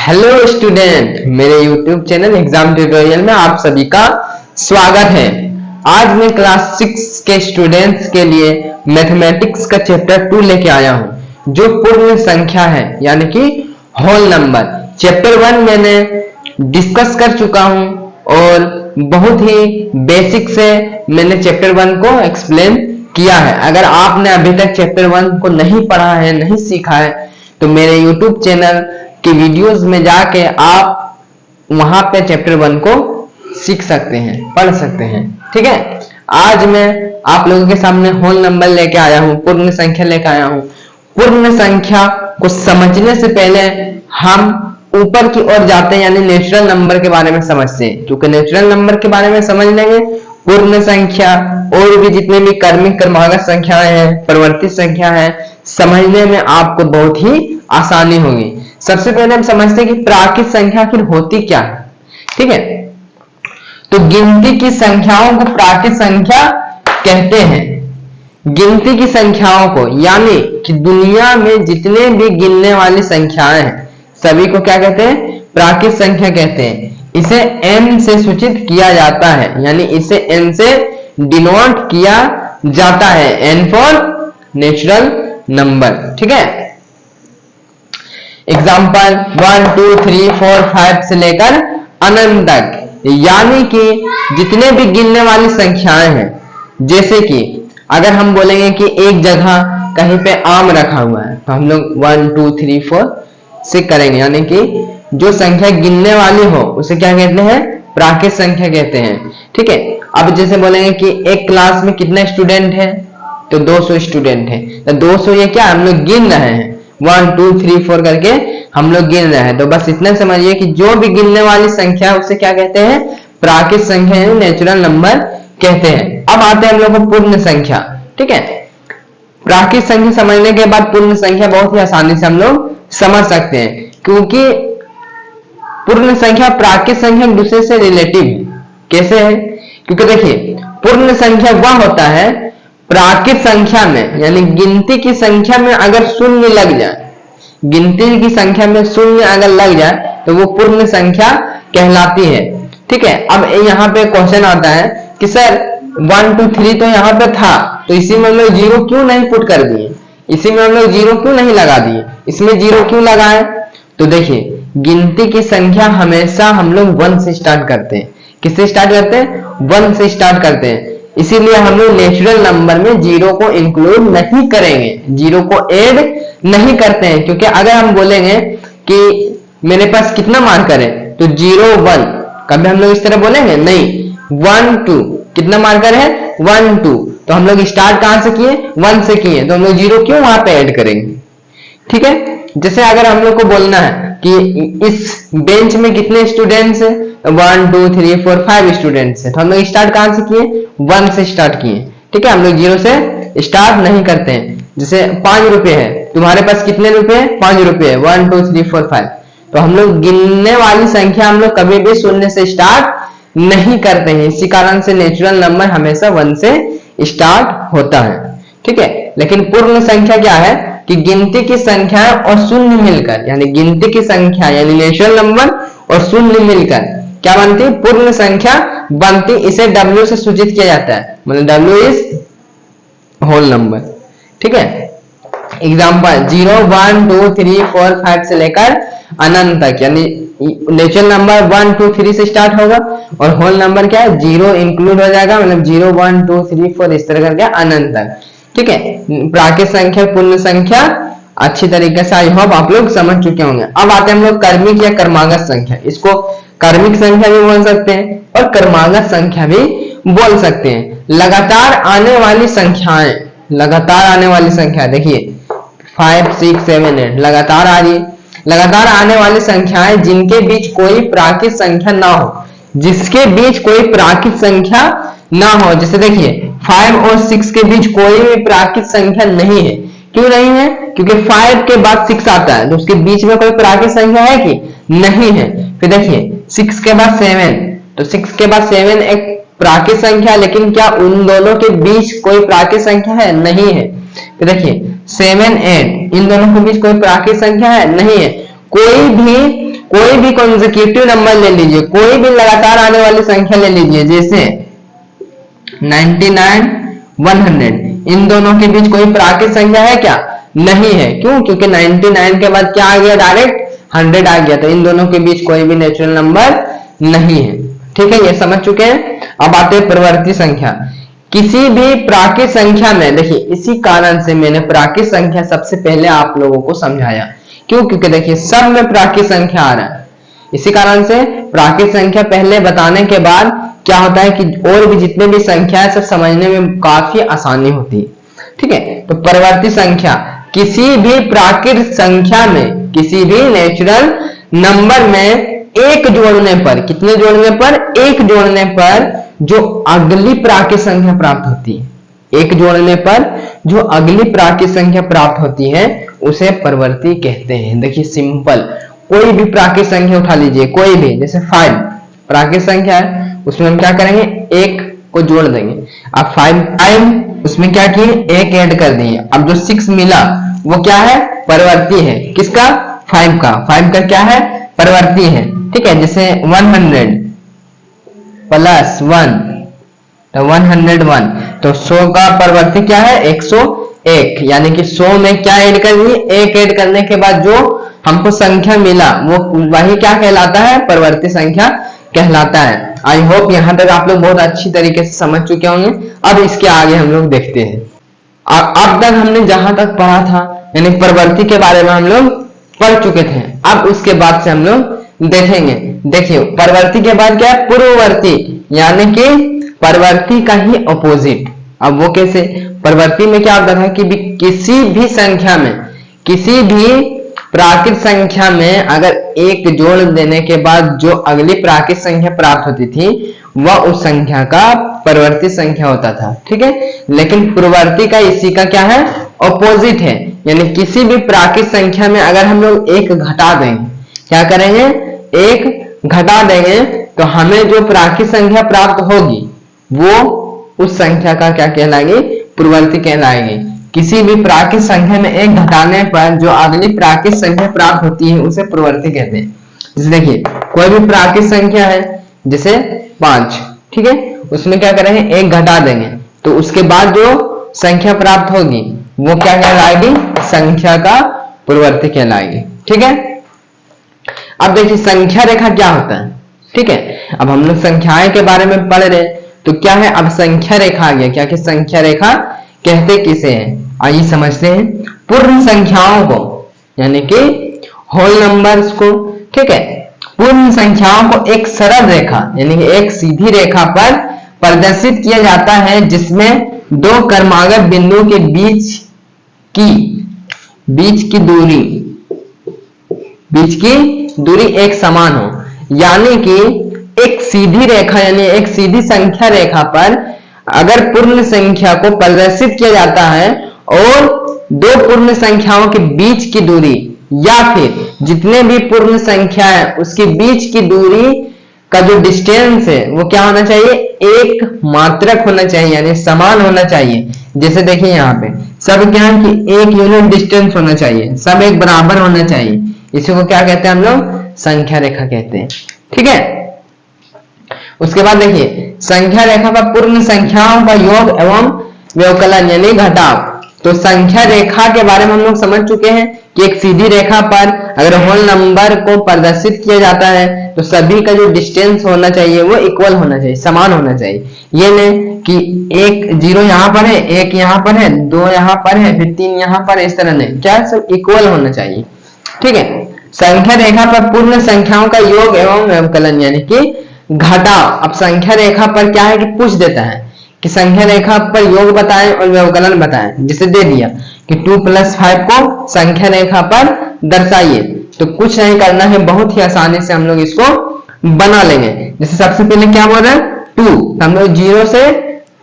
Hello student, मेरे YouTube channel exam tutorial में आप सभी का स्वागत है। आज मैं क्लास 6 के स्टूडेंट्स के लिए मैथमेटिक्स का चैप्टर 2 लेके आया हूं, जो पूर्ण संख्या है यानी कि होल नंबर। चैप्टर 1 मैंने डिस्कस कर चुका हूं और बहुत ही बेसिक से मैंने चैप्टर 1 को एक्सप्लेन किया है। अगर आपने अभी तक चैप्टर 1 को नहीं पढ़ा है, नहीं सीखा है, तो मेरे YouTube चैनल की वीडियोस में जाके आप वहां पे चैप्टर 1 को सीख सकते हैं, पढ़ सकते हैं। ठीक है, आज मैं आप लोगों के सामने होल नंबर लेके आया हूं, पूर्ण संख्या लेके आया हूं। पूर्ण संख्या को समझने से पहले हम ऊपर की ओर जाते हैं, यानी नेचुरल नंबर के बारे में समझते हैं। क्योंकि नेचुरल नंबर के बारे में समझ लेंगे, पूर्ण संख्या और भी जितने भी क्रमिक क्रमागत संख्याएं हैं, परिवर्तित संख्या है, समझने में आपको बहुत ही आसानी होगी। सबसे पहले हम समझते हैं कि प्राकृत संख्या आखिर होती क्या है। ठीक है, तो गिनती की संख्याओं को प्राकृत संख्या कहते हैं। गिनती की संख्याओं को, यानी कि दुनिया में जितने भी गिनने वाली संख्याएं हैं सभी को क्या कहते हैं? प्राकृत संख्या कहते हैं। इसे n से सूचित किया जाता है, यानी इसे n से डिनोट किया जाता है। n for natural number. ठीक है, एग्जाम्पल 1 2 3 4 5 से लेकर अनंत तक, यानी कि जितने भी गिनने वाली संख्याएं हैं। जैसे कि अगर हम बोलेंगे कि एक जगह कहीं पे आम रखा हुआ है, तो हम लोग 1 2 3 4 से करेंगे, यानी कि जो संख्या गिनने वाली हो उसे क्या कहते हैं? प्राकृत संख्या कहते हैं। ठीक है, अब जैसे बोलेंगे कि एक क्लास में कितने स्टूडेंट हैं, तो 200 स्टूडेंट हैं। तो 200 ये क्या हम लोग गिन रहे हैं, 1 2 3 4 करके हम लोग गिन रहे हैं। तो बस इतना समझिए कि जो भी गिनने वाली संख्या है उसे क्या कहते हैं? प्राकृत संख्या यानी नेचुरल नंबर कहते हैं। अब आते हैं हम लोग को पूर्ण संख्या। ठीक है, प्राकृत संख्या समझने के बाद पूर्ण संख्या बहुत ही आसानी से हम लोग समझ सकते हैं, क्योंकि पूर्ण संख्या प्राकृत संख्या एक दूसरे से रिलेटिव है। कैसे है? क्योंकि देखिए, पूर्ण संख्या वह होता है प्राकृत संख्या में, यानी गिनती की संख्या में अगर शून्य लग जाए, गिनती की संख्या में शून्य अगर लग जाए तो वो पूर्ण संख्या कहलाती है। ठीक है, अब यहाँ पे क्वेश्चन आता है कि सर 1 2 3 तो यहाँ पे था, तो इसी में हम लोग 0 क्यों नहीं पुट कर दिए, इसी में हम लोग 0 क्यों नहीं लगा दिए, इसमें 0 क्यों लगाए? तो देखिए, गिनती की संख्या हमेशा हम लोग 1 से स्टार्ट करते हैं। किससे स्टार्ट करते हैं? 1 से स्टार्ट करते हैं। इसीलिए हम लोग नेचुरल नंबर में 0 को इंक्लूड नहीं करेंगे, 0 को ऐड नहीं करते हैं। क्योंकि अगर हम बोलेंगे कि मेरे पास कितना मार्कर है, तो 0 1, कभी हम लोग इस तरह बोलेंगे? नहीं। 1 2, कितना मार्कर है? 1 2, तो हम लोग स्टार्ट कहां से किए? 1 से किए, तो हम लोग 0 क्यों वहां पे ऐड करेंगे? ठीक है, जैसे अगर हम लोग को बोलना है कि इस बेंच में कितने स्टूडेंट्स हैं, 1 2 3 4 5 स्टूडेंट्स हैं, तो हम लोग स्टार्ट कहां से किए? 1 से स्टार्ट किए। ठीक है, हम लोग 0 से स्टार्ट नहीं करते हैं। जैसे 5 रुपए है, तुम्हारे पास कितने रुपए हैं? 5 रुपए है, 1 2 3 4 5, तो हम लोग गिनने वाली संख्या हम लोग कभी भी शून्य से स्टार्ट नहीं करते हैं। इसी कारण से नेचुरल नंबर हमेशा 1 से स्टार्ट होता है। ठीक है, लेकिन पूर्ण संख्या क्या है कि गिनती की संख्या और शून्य मिलकर, यानी गिनती की संख्या यानी नेचुरल नंबर और शून्य मिलकर क्या बनती? पूर्ण संख्या बनती। इसे W से सूचित किया जाता है, मतलब W इज होल नंबर। ठीक है, एग्जाम्पल 0 1 2 3 4 5 से लेकर अनंत तक, यानी नेचुरल नंबर 1 2 3 से स्टार्ट होगा और होल नंबर क्या है? 0 इंक्लूड हो जाएगा, मतलब 0 1 2 3 4 इस तरह करके अनंत तक। ठीक है, प्राकृत संख्या पूर्ण संख्या अच्छी तरीके से आई होप आप लोग समझ चुके होंगे। अब आते हैं हम लोग क्रमिक या क्रमागत संख्या। इसको क्रमिक संख्या भी बोल सकते हैं और क्रमागत संख्या भी बोल सकते हैं। लगातार आने वाली संख्याएं, लगातार आने वाली संख्या देखिए 5 6 7 8 लगातार आ रही है। लगातार आने वाली संख्याएं जिनके बीच कोई प्राकृत संख्या ना हो, जिसके बीच कोई प्राकृत संख्या ना हो। जैसे देखिए 5 और 6 के बीच कोई भी प्राकृत संख्या नहीं है। क्यों नहीं है? क्योंकि 5 के बाद 6 आता है, तो उसके बीच में कोई प्राकृत संख्या है कि नहीं है। फिर देखिए 6 के बाद 7, तो 6 के बाद 7 एक प्राकृत संख्या, लेकिन क्या उन दोनों के बीच कोई प्राकृत संख्या है? नहीं है। फिर देखिए 7 8, इन दोनों के बीच कोई प्राकृत संख्या है? नहीं है। कोई भी कॉन्सेक्यूटिव नंबर ले लीजिए, कोई भी लगातार आने वाली संख्या ले लीजिए, जैसे 99 100, इन दोनों के बीच कोई प्राकृत संख्या है क्या? नहीं है। क्यों? क्योंकि 99 के बाद क्या आ गया? डायरेक्ट 100 आ गया, तो इन दोनों के बीच कोई भी नेचुरल नंबर नहीं है। ठीक है, ये समझ चुके हैं। अब आते हैं प्रवर्ती संख्या। किसी भी प्राकृत संख्या में, देखिए इसी कारण से मैंने प्राकृत संख्या सबसे पहले आप लोगों को समझाया। क्यों? क्योंकि देखिए सब में प्राकृत संख्या आ रहा है, इसी कारण से प्राकृत संख्या पहले बताने के बाद क्या होता है कि और भी जितने भी संख्या है सब समझने में काफी आसानी होती है। ठीक है, तो प्रवर्ती संख्या किसी भी प्राकृत संख्या में, किसी भी नेचुरल नंबर में एक जोड़ने पर, कितने जोड़ने पर? एक जोड़ने पर जो अगली प्राकृत संख्या प्राप्त होती है, एक जोड़ने पर जो अगली प्राकृत संख्या प्राप्त होती है उसे प्रवर्ती कहते हैं। देखिए सिंपल, कोई भी प्राकृत संख्या उठा लीजिए, कोई भी, जैसे 5 प्राकृत संख्या है, उसमें हम क्या करेंगे? एक को जोड़ देंगे। अब 5 उसमें क्या किए? एक ऐड कर दिए। अब जो 6 मिला वो क्या है? प्रवर्ती है। किसका? 5 का। 5 का क्या है? प्रवर्ती है। ठीक है, जैसे 100 प्लस 1 तो 101, तो 100 का प्रवर्ती क्या है? 101, यानी कि 100 में क्या ऐड कर दिए? एक ऐड करने के बाद जो हमको संख्या मिला वो वही क्या कहलाता है? प्रवर्ती संख्या कहलाता है। आई होप यहां तक आप लोग बहुत अच्छी तरीके से समझ चुके होंगे। अब इसके आगे हम लोग देखते हैं। अब तक हमने जहां तक पढ़ा था यानी प्रवर्ती के बारे में हम लोग पढ़ चुके थे। अब उसके बाद से हम लोग देखेंगे। देखिए प्रवर्ती के बाद क्या है? पूर्ववर्ती, यानी कि प्रवर्ती का ही ऑपोजिट। अब वो कैसे? प्रवर्ती में क्या होता था कि किसी भी संख्या में, किसी भी प्राकृत संख्या में अगर एक जोड़ देने के बाद जो अगली प्राकृत संख्या प्राप्त होती थी वह उस संख्या का प्रवर्ती संख्या होता था। ठीक है, लेकिन पूर्ववर्ती का इसी का क्या है? ऑपोजिट है। यानी किसी भी प्राकृत संख्या में अगर हम लोग एक घटा देंगे, क्या करेंगे? एक घटा देंगे तो हमें जो प्राकृत संख्या प्राप्त होगी वो उस संख्या का क्या कहलाएगी? पूर्ववर्ती कहलाएगी। किसी भी प्राकृत संख्या में एक घटाने पर जो अगली प्राकृत संख्या प्राप्त होती है उसे पूर्ववर्ती कहते हैं। जैसे देखिए कोई भी प्राकृत संख्या है, जैसे 5, ठीक है, उसमें क्या करेंगे? एक घटा देंगे तो उसके बाद जो संख्या प्राप्त होगी वो क्या कहलाएगी? संख्या का पूर्ववर्ती कहलाएगी। ठीक है, अब देखिए संख्या रेखा क्या होता है। ठीक है, अब हम लोग संख्याएं के बारे में पढ़ रहे तो क्या है? अब संख्या रेखा आ गया। क्या कि संख्या रेखा कहते किसे हैं? आइए समझते हैं। पूर्ण संख्याओं को यानी कि होल नंबर्स को, ठीक है, पूर्ण संख्याओं को एक सरल रेखा यानी कि एक सीधी रेखा पर प्रदर्शित किया जाता है जिसमें दो क्रमागत बिंदुओं के बीच की दूरी एक समान हो। यानी कि एक सीधी रेखा यानी एक सीधी संख्या रेखा पर अगर पूर्ण संख्या को प्रदर्शित किया जाता है और दो पूर्ण संख्याओं के बीच की दूरी या फिर जितने भी पूर्ण संख्या है उसके बीच की दूरी का जो डिस्टेंस है वो क्या होना चाहिए? एक मात्रक होना चाहिए, यानी समान होना चाहिए। जैसे देखिए यहाँ पे सब क्या है कि एक यूनिट डिस्टेंस होना चाहिए, सब एक बराबर होना चाहिए। इसी को क्या कहते हैं हम लोग? संख्या रेखा कहते हैं। ठीक है, उसके बाद देखिए संख्या रेखा पर पूर्ण संख्याओं का योग एवं व्यवकलन यानी घटाव। तो संख्या रेखा के बारे में हम लोग समझ चुके हैं कि एक सीधी रेखा पर अगर होल नंबर को प्रदर्शित किया जाता है तो सभी का जो डिस्टेंस होना चाहिए वो इक्वल होना चाहिए, समान होना चाहिए। ये नहीं कि एक 0 यहाँ पर है, 1 यहाँ पर है, 2 यहाँ पर है, फिर 3 यहाँ पर है, इस तरह नहीं, क्या सब इक्वल होना चाहिए। ठीक है, संख्या रेखा पर पूर्ण संख्याओं का योग एवं व्यवकलन यानी कि घटाव। अब संख्या रेखा पर क्या है कि पूछ देता है कि संख्या रेखा पर योग बताएं और व्यवकलन बताएं। जैसे दे दिया कि 2 + 5 को संख्या रेखा पर दर्शाइए, तो कुछ नहीं करना है, बहुत ही आसानी से हम लोग इसको बना लेंगे। जैसे सबसे पहले क्या बोल रहे हैं? 2, हम लोग 0 से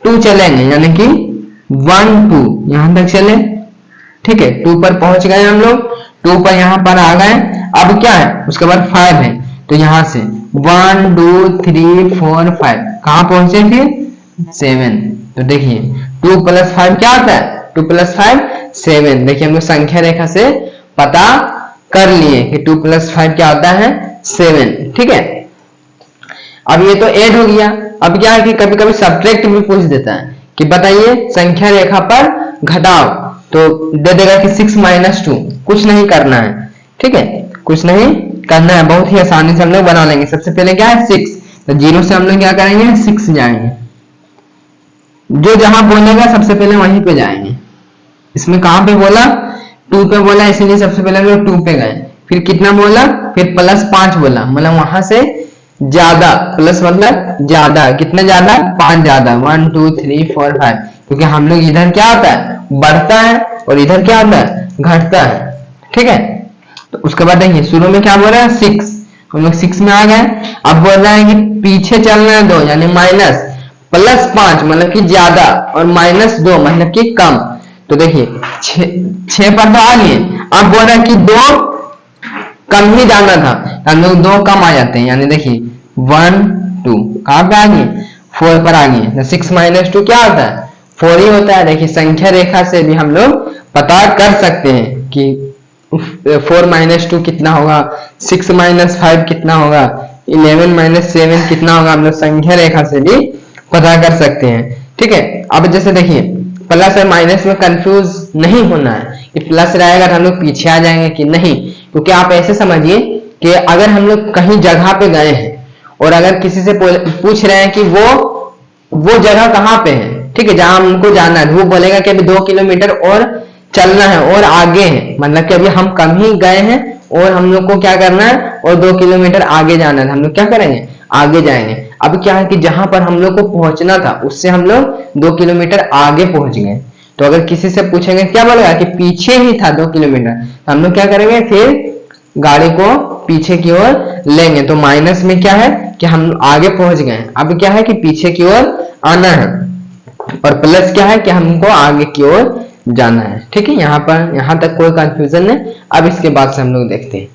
2 चलेंगे यानी कि 1 2 यहां तक चले। ठीक है, 2 पर पहुंच गए हम लोग, 2 पर यहां पर आ गए। अब क्या है? उसके बाद 5 है तो यहां से 1 2 3 4 5 कहां पहुंचे? फिर 7। तो देखिए 2 + 5 क्या आता है? 2 + 5 7। देखिए हम लोग संख्या रेखा से पता कर लिए कि 2 + 5 क्या होता है? 7, ठीक है। अब ये तो ऐड हो गया। अब क्या है कि कभी कभी सब्ट्रैक्ट भी पूछ देता है कि बताइए संख्या रेखा पर घटाओ, तो दे देगा कि 6 - 2, कुछ नहीं करना है, ठीक है, कुछ नहीं करना है, बहुत ही आसानी से हम लोग बना लेंगे। सबसे पहले क्या है 6, तो 0 से हम लोग क्या करेंगे 6 जाएंगे, जो जहां बोलेगा सबसे पहले वहीं पे जाएंगे। इसमें कहां पे बोला 2 पे बोला, इसलिए सबसे पहले हम लोग 2 पे गए, फिर कितना बोला, फिर +5 बोला, मतलब वहां से ज्यादा, प्लस मतलब ज्यादा, कितना ज्यादा 5 ज्यादा, 1 2 3 4 5, क्योंकि हम लोग इधर क्या होता है बढ़ता है और इधर क्या होता है घटता है, ठीक है। तो उसके बाद देखिए शुरू में क्या बोल रहा है 6, हम लोग 6 में आ गए। अब बोल रहा है कि पीछे चलना है 2, यानी माइनस, +5 मतलब कि ज्यादा और -2 मतलब कि कम। तो देखिए 6 पर तो आ गए, अब बोल रहा है कि 2 कम ही जाना था, हम लोग 2 कम आ जाते हैं, यानी देखिए 1 2 कहां पे आ गए 4 पर आ गए। 6 - 2 क्या होता है 4 ही होता है। देखिए संख्या रेखा से भी हम लोग पता कर सकते हैं कि 4 - 2 कितना होगा, 6 - 5 कितना होगा, 11 - 7 कितना होगा, हम लोग संख्या रेखा से भी पता कर सकते हैं, ठीक है। अब जैसे देखिए प्लस और माइनस में कंफ्यूज नहीं होना है कि प्लस रहेगा तो हम लोग पीछे आ जाएंगे कि नहीं, क्योंकि आप ऐसे समझिए कि अगर हम लोग कहीं जगह पे गए हैं और अगर किसी से पूछ रहे हैं कि वो जगह कहाँ पे है, ठीक है, जहां हमको जाना है, वो बोलेगा कि अभी 2 किलोमीटर और चलना है और आगे है, मतलब कि अभी हम कम ही गए हैं और हम लोग को क्या करना है और 2 किलोमीटर आगे जाना है, हम लोग क्या करेंगे आगे जाएंगे। अब क्या है कि जहां पर हम लोग को पहुंचना था उससे हम लोग 2 किलोमीटर आगे पहुंच गए। तो अगर किसी से पूछेंगे क्या बोलेगा कि पीछे ही था 2 किलोमीटर, तो हम लोग क्या करेंगे फिर गाड़ी को पीछे की ओर लेंगे। तो माइनस में क्या है कि हम आगे पहुंच गए, अब क्या है कि पीछे की ओर आना है, और प्लस क्या है कि हमको आगे की ओर जाना है, ठीक है। यहाँ तक कोई कंफ्यूजन नहीं। अब इसके बाद से हम लोग देखते हैं